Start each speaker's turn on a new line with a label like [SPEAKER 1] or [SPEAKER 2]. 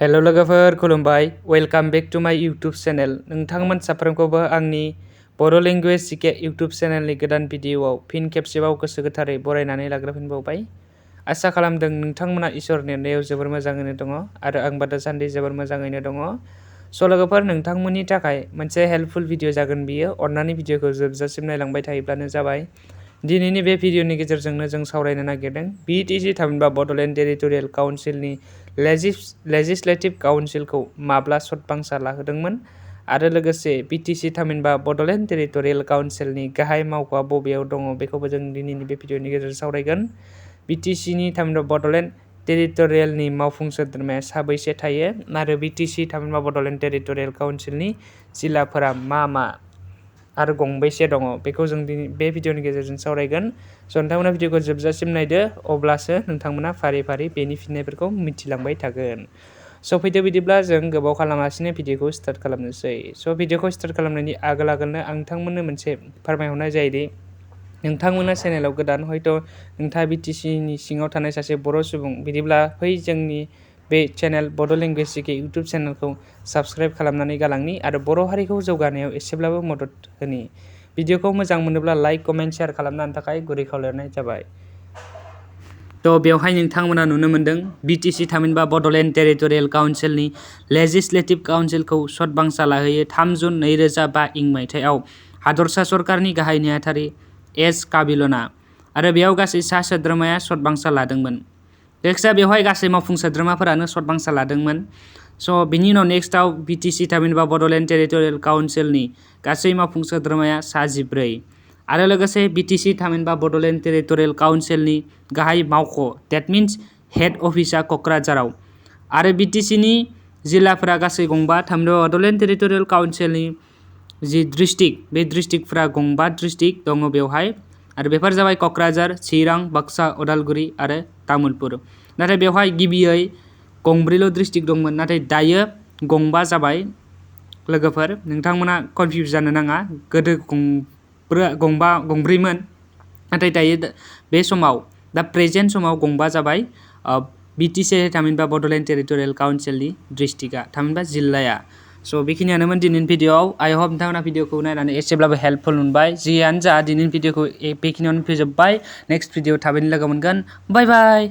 [SPEAKER 1] Hello लोगोफोर खुलुमबाय welcome back to माय यूट्यूब चैनल नोंथांमोन साफ्रोमखौबो आंनि बड' लेंगुवेज जिके यूट्यूब चैनलनि गोदान भिडिअआव फिन खेबसेबाव गोसो गोथारै बरायनानै लाग्रोफिनबावबाय। आसा खालामदों नोंथांमोना इसोरनि अननायाव जोबोर मोजाङैनो दङ आरो आंबो दासान्दि जोबोर मोजाङैनो दङ। स' लोगोफोर नोंथांमोननि थाखाय मोनसे हेल्पफुल भिडिअ जागोन बियो। अन्नानै भिडिअखौ जोबजासिम नायलांबाय थायोब्लानो जाबाय। दिनैनि बे भिडिअनि गेजेरजोंनो जों सावरायनो नागिरदों B.T.C थामहिनबा बड'लेण्ड टेरिटरियेल काउन्सिलनि लेजिस्लेटिभ काउन्सिलखौ माब्ला सतबांसा लाहोदोंमोन आरो लोगोसे B.T.C थामहिनबा बड'लेण्ड टेरिटरियेल काउन्सिलनि गाहाय मावख'आ बबेयाव दङ बेखौबो जों दिनैनि बे भिडिअनि गेजेरजों सावरायगोन। B.T.C नि थामहिनबा बड'लेण्ड टेरिटरियेलनि मावफुं सोद्रोमाया साबैसे थायो आरो B.T.C थामहिनबा बड'लेण्ड टेरिटरियेल काउन्सिलनि जिल्लाफोरा मा आरो गंबेसे दङ बेखौ जों दिनै बे भिडिअनि गेजेरजों सावरायगोन। स' नोंथांमोना भिडिअखौ जोबजासिम नायदो अब्लासो नोंथांमोना फारि फारि बेनि फिननायफोरखौ मिथिलांबाय थागोन। स' फैदो बिदिब्ला जों गोबाव खालामालासिनो भिडिअखौ स्टार्ट खालामनोसै। स' भिडिअखौ स्टार्ट खालामनायनि आगोलनो आं नोंथांमोननो मोनसे फोरमायहरनाय जायोदि नोंथांमोना चेनेलाव गोदान हयथ' नोंथाङा B.T.C नि सिङाव थानाय सासे बर' सुबुं बिदिब्ला फै जोंनि बे चेनेल बड' लेंगुवेज जिके यूट्यूब चेनेलखौ साबस्क्राइब खालामनानै गालांनि आरो बर' हारिखौ जौगानायाव एसेब्लाबो मदद होनि। भिडिअखौ मोजां मोनोब्ला लाइक कमेन्ट शेयार खालामनो थाखाय गुरै खावलायनाय जाबाय। थ' बेवहाय नोंथांमोना नुनो मोनदों B.T.C थामहिनबा बड'लेण्ड टेरिटरियेल काउन्सिलनि लेजिस्लेटिभ काउन्सिलखौ सतबांसा लाहोयो 3 जुन 2005 मायथाइयाव हादरसा सरकारनि गाहाय नेहाथारि एस काबिलना आरो बेयाव गासै सा सोद्रोमाया सतबांसा लादोंमोन। नेक्स्टआ बेवहाय गासै मावफुं सोद्रोमाफोरानो सतबांसा लादोंमोन। स' बिनि उनाव नेक्स्टआव B.T.C थामहिनबा बड'लेण्ड टेरिटरियेल काउन्सिलनि गासै मावफुं सोद्रोमाया सा 14 आरो लोगोसे B.T.C थामहिनबा बड'लेण्ड टेरिटरियेल काउन्सिलनि गाहाय मावख' डेट मिन्स हेड अफिसआ क'क्राझाराव आरो B.T.C नि जिल्लाफोरा गासै गंबा थामहिनबा बड'लेण्ड टेरिटरियेल काउन्सिलनि जि डिस्ट्रिक्ट बे डिस्ट्रिक्टफोरा गंबा डिस्ट्रिक्ट दङ बेवहाय आरो बेफोर जाबाय क'क्राझार, चिरां, बाक्सा, उदालगुरि आरो तामुलपुर। नाथाय बेवहाय गिबियै गंब्रैल' डिस्ट्रिक्ट दंमोन नाथाय दायो गंबा जाबाय। लोगोफोर नोंथांमोना कनफिउज जानो नाङा गोदो गंब्रैमोन नाथाय दायो बे समाव दा प्रेजेन्ट समाव गंबा जाबाय। B.T.C थामहिनबा बड'लेण्ड टेरिटरियेल काउन्सिलनि डिस्ट्रिक्टआ थामहिनबा जिल्लाया। स' बेखिनियानोमोन दिनैनि भिडिअआव। आइ हप नोंथांमोना भिडिअखौ नायनानै एसेब्लाबो हेल्पफुल मोनबाय। जियानो जा दिनैनि भिडिअखौ बेखिनियावनो फोजोबबाय। नेक्स्ट भिडिअ थाबैनो लोगो मोनगोन। बाय बाय।